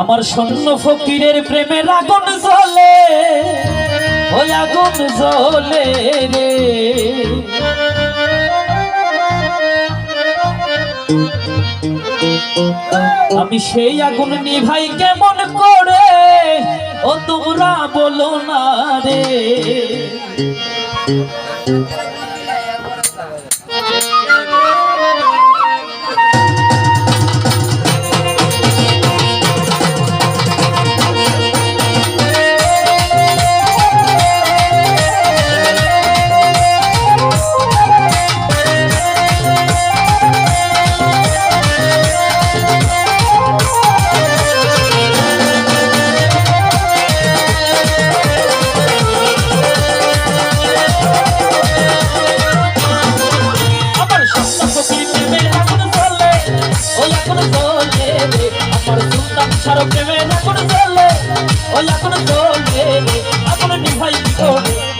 আমার স্বর্ণ ফকিরের প্রেমের আগুন জ্বলে, ওই আগুন জ্বলে রে। আমি সেই আগুন নিভাই কেমন করে, ও তোমরা বলো না রে।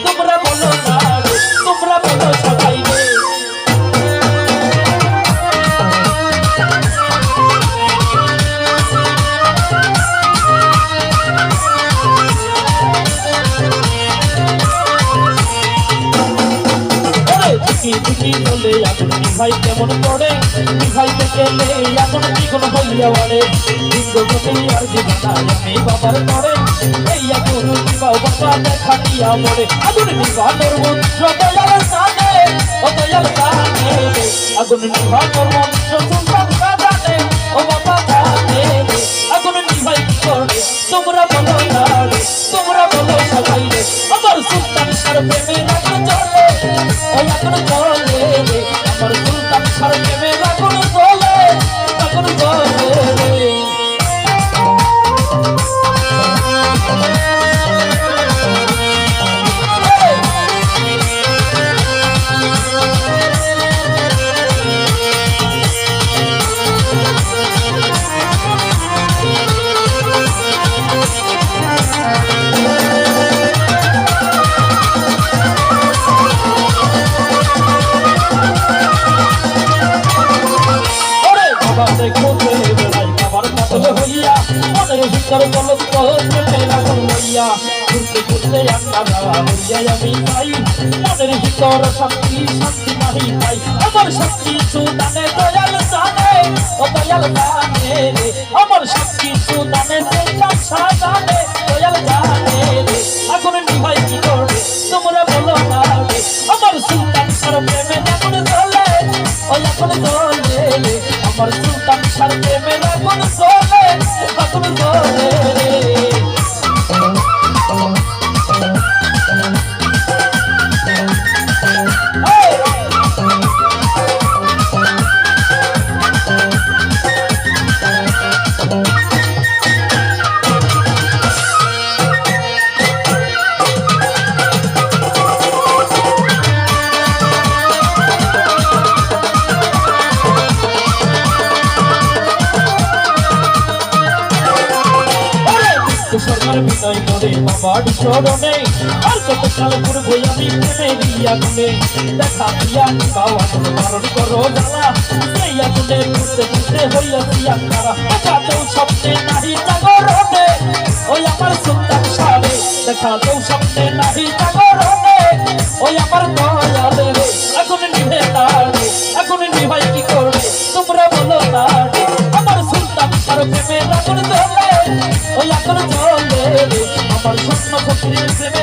তোমরা বলো না রে, তোমরা বলো সবাই রে। বলে আগুন নিভাই কেমন পড়ে, নিভাইতে গেলে আগুন দ্বিগুণ হইয়া বাড়ে। আর জীবনা আমি বাবার পড়ে, এই আগুন নিভাও বাবা দেখা দিয়া মরে। আগুন নিভানোর মন্ত্র দয়াল জানে, ও দয়াল জানে। আগুন নিভানোর মন্ত্র সুলতান জানে, ও বাবা জানে। আগুন নিভাই কি করে তোমরা বলো না রে, তোমরা বলো সবাই রে। আমার সুলতান সার প্রেমের আগুন জ্বলে, ওই আগুন জ্বলে রে। আমার সুলতান সার প্রেমের আগুন জ্বলে, আগুন জ্বলে রে। শান্তি শান্তি নাহি পাই, আমার শান্তি সুদানে দয়াল জানে, ও দয়াল জানে রে। আমার শান্তি সুদানে জানে, দয়াল জানে রে। আগুন নিভাই কি করে তোমরা বলো না রে। আমার সুলতান সার প্রেমে আগুন জ্বলে, ওই আগুন জ্বলে রে। আমার সুলতান সার প্রেমে আগুন জ্বলে, আগুন জ্বলে রে। সরকার বিনয় করে বাবার চরণে, আর কত কাল পূর্বে আমি প্রেমে আগুনে দেখা দিয়া পাওয়া বারণ করো জ্বালা। সেই আগুনে ঘুরতে ঘুরতে হইয়াছি আপনারা, দেখাতেও স্বপ্নে নাহি জাগরণে, ওই আমার সুলতান সারে। দেখাতেও স্বপ্নে নাহি জাগরণে, ওই আমার দয়ালে রে। আগুন নিভে না রে, আগুন নিভাই কি করবে তোমরা বলো না রে। আমার সুলতান সার প্রেমে আগুন জ্বলে, ওই আগুন জ্বলে রে। আমার স্বপ্ন ফকিরের প্রেমে